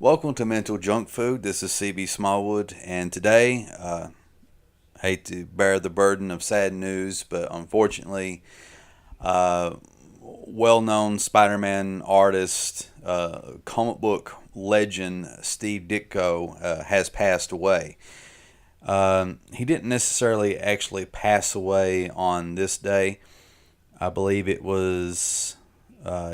Welcome to Mental Junk Food. This is CB Smallwood, and today, hate to bear the burden of sad news, but unfortunately, uh, well-known Spider-Man artist, comic book legend Steve Ditko has passed away. He didn't necessarily actually pass away on this day. I believe it was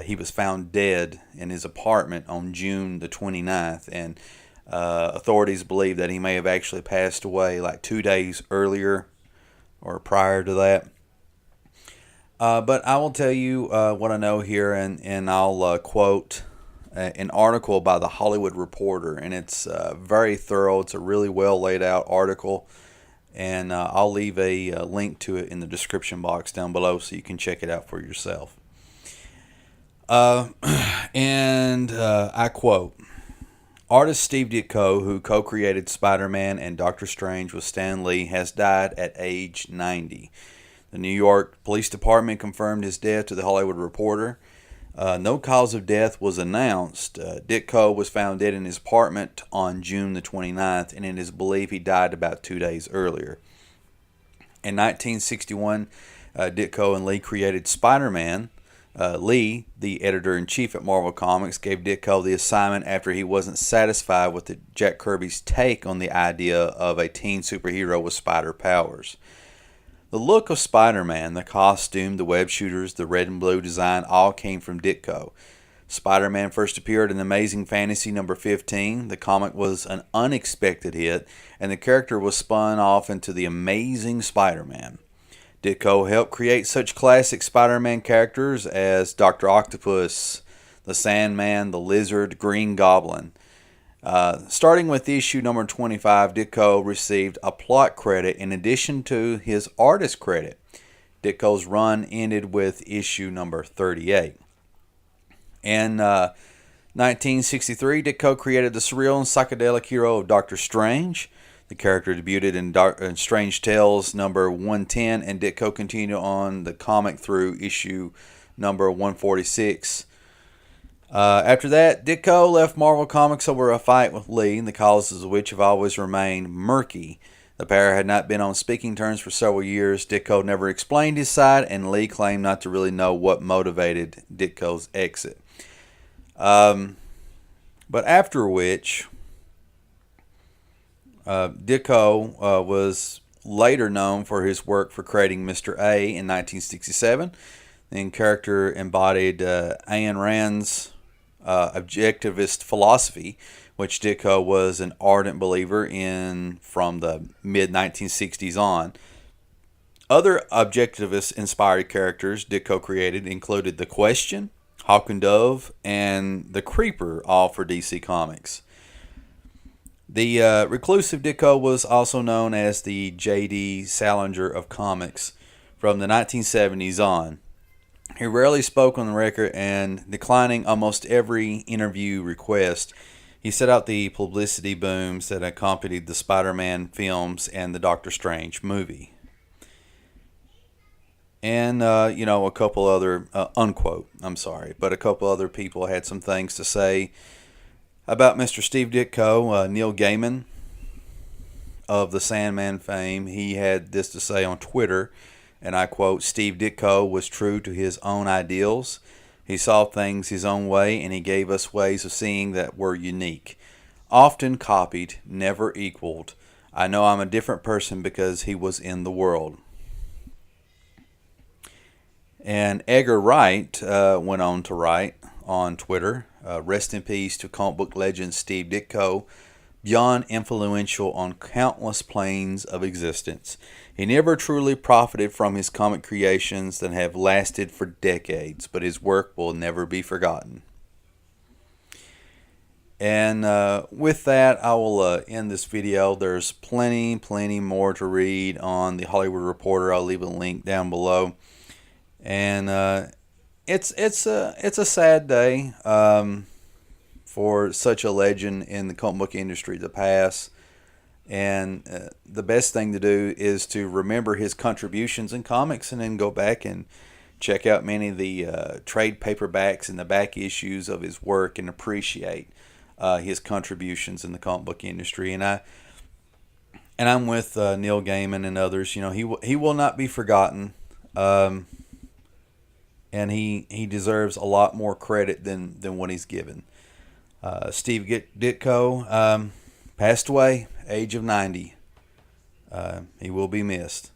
he was found dead in his apartment on June the 29th, and authorities believe that he may have actually passed away like 2 days earlier or prior to that. But I will tell you what I know here, and I'll quote an article by the Hollywood Reporter, and it's very thorough. It's a really well laid out article, and I'll leave a link to it in the description box down below so you can check it out for yourself. Uh, and I quote, artist Steve Ditko, who co-created Spider-Man and Doctor Strange with Stan Lee, has died at age 90. The New York Police Department confirmed his death to the Hollywood Reporter. No cause of death was announced. Ditko was found dead in his apartment on June the 29th, and it is believed he died about 2 days earlier. In 1961, Ditko and Lee created Spider-Man. Lee, the editor-in-chief at Marvel Comics, gave Ditko the assignment after he wasn't satisfied with Jack Kirby's take on the idea of a teen superhero with spider powers. The look of Spider-Man, the costume, the web shooters, the red and blue design all came from Ditko. Spider-Man first appeared in Amazing Fantasy number 15. The comic was an unexpected hit, and the character was spun off into the Amazing Spider-Man. Ditko helped create such classic Spider-Man characters as Dr. Octopus, the Sandman, the Lizard, Green Goblin. Starting with issue number 25, Ditko received a plot credit in addition to his artist credit. Ditko's run ended with issue number 38. In 1963, Ditko created the surreal and psychedelic hero of Doctor Strange. The character debuted in Strange Tales number 110, and Ditko continued on the comic through issue number 146. After that, Ditko left Marvel Comics over a fight with Lee, the causes of which have always remained murky. The pair had not been on speaking terms for several years. Ditko never explained his side, and Lee claimed not to really know what motivated Ditko's exit. But after which, Ditko was later known for his work for creating Mr. A in 1967. The character embodied Ayn Rand's objectivist philosophy, which Ditko was an ardent believer in from the mid-1960s on. Other objectivist-inspired characters Ditko created included The Question, Hawk and Dove, and The Creeper, all for DC Comics. The reclusive Ditko was also known as the J.D. Salinger of comics from the 1970s on. He rarely spoke on the record, and declining almost every interview request, he set out the publicity booms that accompanied the Spider-Man films and the Doctor Strange movie. And, a couple other, unquote, I'm sorry, but a couple other people had some things to say about Mr. Steve Ditko. Neil Gaiman of the Sandman fame, he had this to say on Twitter, and I quote, Steve Ditko was true to his own ideals. He saw things his own way, and he gave us ways of seeing that were unique. Often copied, never equaled. I know I'm a different person because he was in the world. And Edgar Wright went on to write on Twitter, rest in peace to comic book legend Steve Ditko, beyond influential on countless planes of existence. He never truly profited from his comic creations that have lasted for decades, but his work will never be forgotten. And with that, I will end this video. There's plenty more to read on the Hollywood Reporter. I'll leave a link down below. And it's a sad day for such a legend in the comic book industry to pass. And the best thing to do is to remember his contributions in comics, and then go back and check out many of the trade paperbacks and the back issues of his work and appreciate his contributions in the comic book industry. And I'm with Neil Gaiman and others. He will not be forgotten, and he deserves a lot more credit than what he's given. Steve Ditko passed away, age of 90. He will be missed.